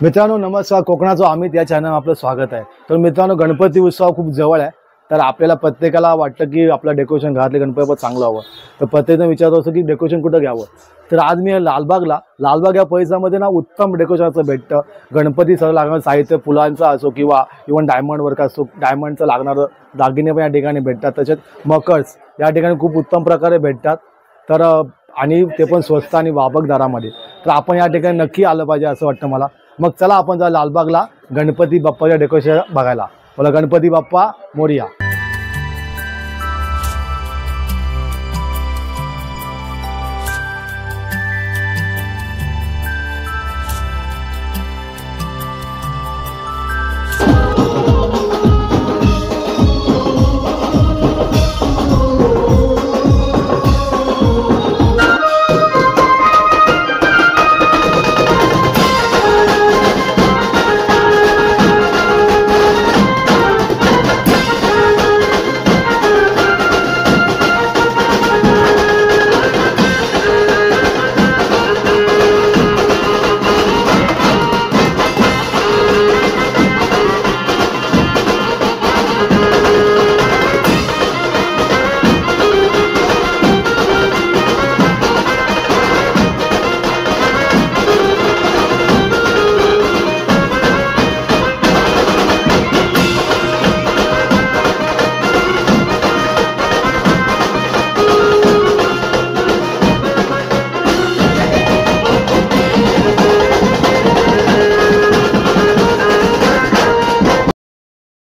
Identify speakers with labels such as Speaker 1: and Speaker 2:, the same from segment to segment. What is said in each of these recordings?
Speaker 1: मित्रांनो नमस्कार, कोकणाचा अमित या चॅनल आपलं स्वागत आहे। तर मित्रांनो गणपती उत्सव खूप जवळ आहे, तर आपल्याला प्रत्येकाला वाटतं की आपलं डेकोरेशन घरातले गणपती पण चांगलं हवं। तर प्रत्येकजण विचारत असतो की डेकोरेशन कुठं घ्यावं। तर आज मी लालबाग या परिसरामध्ये ना उत्तम डेकोरेशनचं भेटतं। गणपती सर लागणारं साहित्य फुलांचा असो किंवा इव्हन डायमंड वर्क असो, डायमंडचं लागणारं दागिने पण या ठिकाणी भेटतात। तसेच मकर्स या ठिकाणी खूप उत्तम प्रकारे भेटतात, तर आणि ते पण स्वस्त आणि वाबक दरामध्ये। तर आपण या ठिकाणी नक्की आलं पाहिजे असं वाटतं मला। मग चला आपण जा लालबागला गणपती बाप्पाच्या डेकोरेशन बघायला। बोला गणपती बाप्पा मोरया।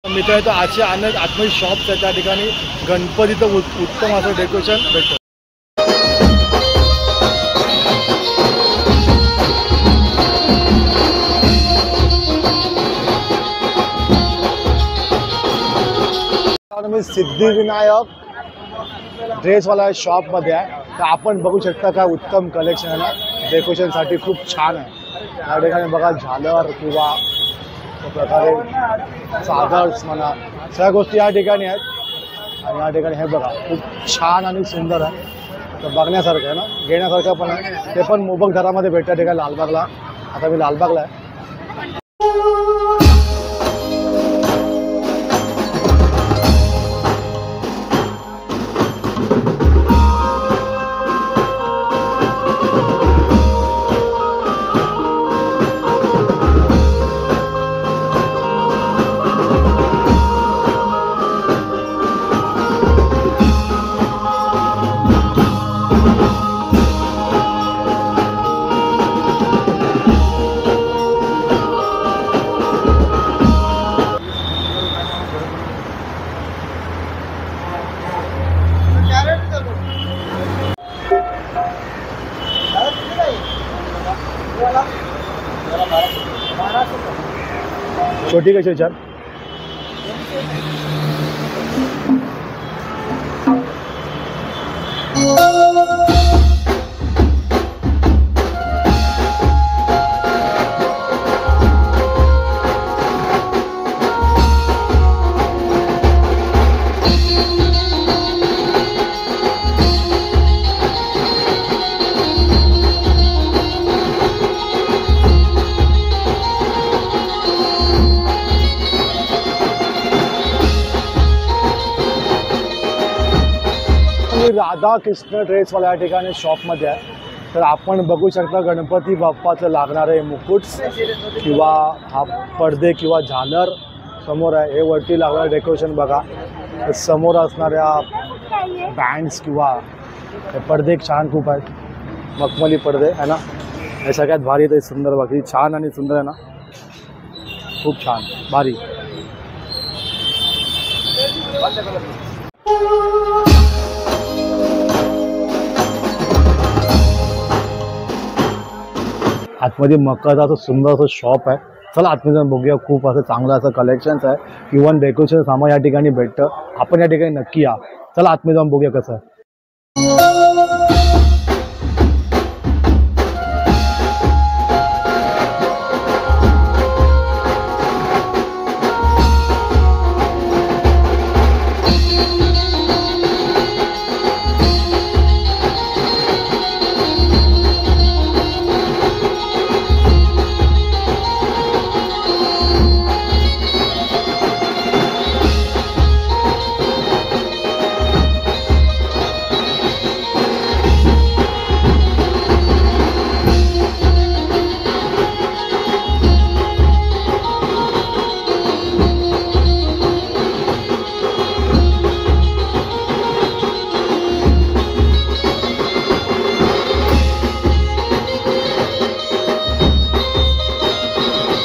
Speaker 1: मित्र तर आजचे अनेक आतमध्ये शॉप्स आहेत, त्या ठिकाणी गणपतीचं उत्तम असं डेकोरेशन भेटतं। मी सिद्धिविनायक ड्रेसवाला शॉपमध्ये आहे, तर आपण बघू शकता काय उत्तम कलेक्शन आहे ना, डेकोरेशनसाठी खूप छान आहे। या ठिकाणी बघा झालर किंवा प्रकारे चादर्स म्हणा, सगळ्या गोष्टी या ठिकाणी आहेत। आणि या ठिकाणी हे बघा खूप छान आणि सुंदर आहे, तर बघण्यासारखं आहे ना, घेण्यासारखं पण आहे। ते पण मोबक दरामध्ये भेटतं ठिकाणी लालबागला। आता मी लालबागला आहे। छोटी कशी विचार राधा कृष्ण ड्रेसवाला या ठिकाणी शॉपमध्ये आहे। तर आपण बघू शकता गणपती बाप्पाचं लागणारे मुकुट किंवा हा पडदे किंवा झालर समोर आहे। हे वरती लागणारं डेकोरेशन बघा, समोर असणाऱ्या बँड्स किंवा हे पडदे छान खूप आहेत, मखमली पडदे आहे ना, हे सगळ्यात भारी ते सुंदर बाकी छान आणि सुंदर आहे ना, खूप छान भारी। आतमध्ये मकरचा असं सुंदर असं शॉप आहे। चला आतमध्ये जाऊन बघूया, खूप असं चांगलं असं कलेक्शन्स आहे, इव्हन डेकोरेशन सामान या ठिकाणी भेटतं। आपण या ठिकाणी नक्की या, चला आतमध्ये जाऊन बघूया कसं आहे।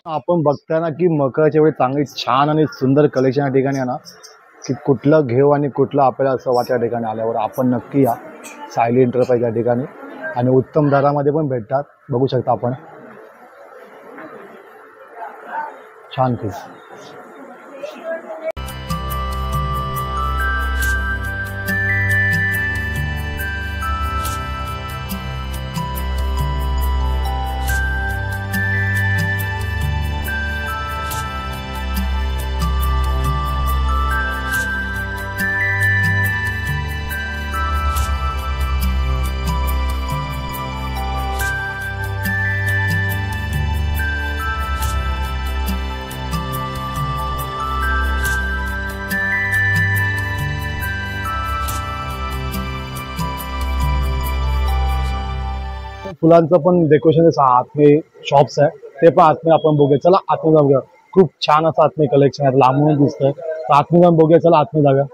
Speaker 1: आपण बघताना की मकराचे एवढे चांगले छान आणि सुंदर कलेक्शन या ठिकाणी आहे ना, की कुठलं घेऊ आणि कुठलं आपल्याला असं वाटतं या ठिकाणी आल्यावर आपण नक्की या सायली एंटरप्राइज या ठिकाणी. आणि उत्तम दरामध्ये पण भेटतात. बघू शकता आपण छान पीस. फुलांचं पण डेकोरेशन आतमध्ये शॉप्स आहे ते पण आतमध्ये आपण बघूया. चला आतमध्ये जाऊन बघूया. खूप छान असं आतमध्ये कलेक्शन आहे. लांबून दिसतंय तर आतमध्ये जाऊन बघूया. चला आतमध्ये जाऊया.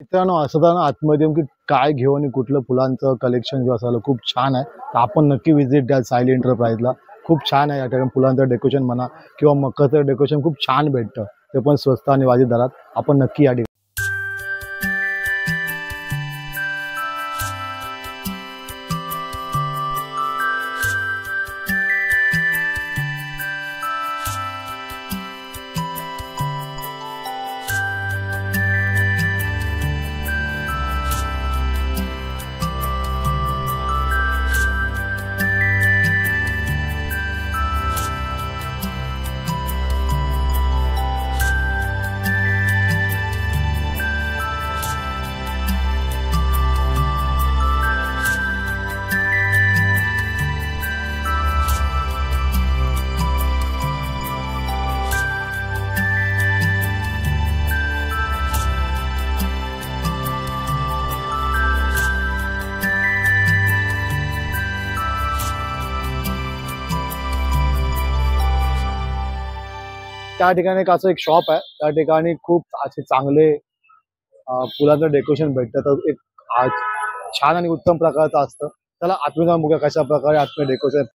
Speaker 1: मित्रांनो असं तर ना आतमध्ये की काय घेऊ आणि कुठलं फुलांचं कलेक्शन जे असायला खूप छान आहे. तर आपण नक्की व्हिजिट द्या सायली एंटरप्राइजला. खूप छान आहे या ठिकाणी. फुलांचं डेकोरेशन म्हणा किंवा मकरचं डेकोरेशन खूप छान भेटतं. ते पण स्वस्त आणि वाजवी दरात. आपण नक्की या ठिकाणी. त्या ठिकाणी एक असं एक शॉप आहे. त्या ठिकाणी खूप असे चांगले फुलांचं डेकोरेशन भेटतं. तर एक छान आणि उत्तम प्रकारचं असतं. त्याला आतमध्ये जाऊन बघूया कशा प्रकारे आतमध्ये डेकोरेशन.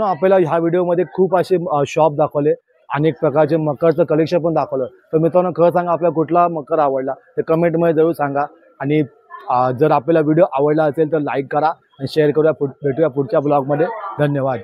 Speaker 1: आपल्याला ह्या व्हिडिओमध्ये खूप असे शॉप दाखवले. अनेक प्रकारचे मकरचं कलेक्शन पण दाखवलं. तर मित्रांनो खरं सांगा आपल्याला कुठला मकर आवडला ते कमेंटमध्ये जरूर सांगा. आणि जर आपल्याला व्हिडिओ आवडला असेल तर लाईक करा आणि शेअर करूया. भेटूया पुढच्या ब्लॉगमध्ये. धन्यवाद.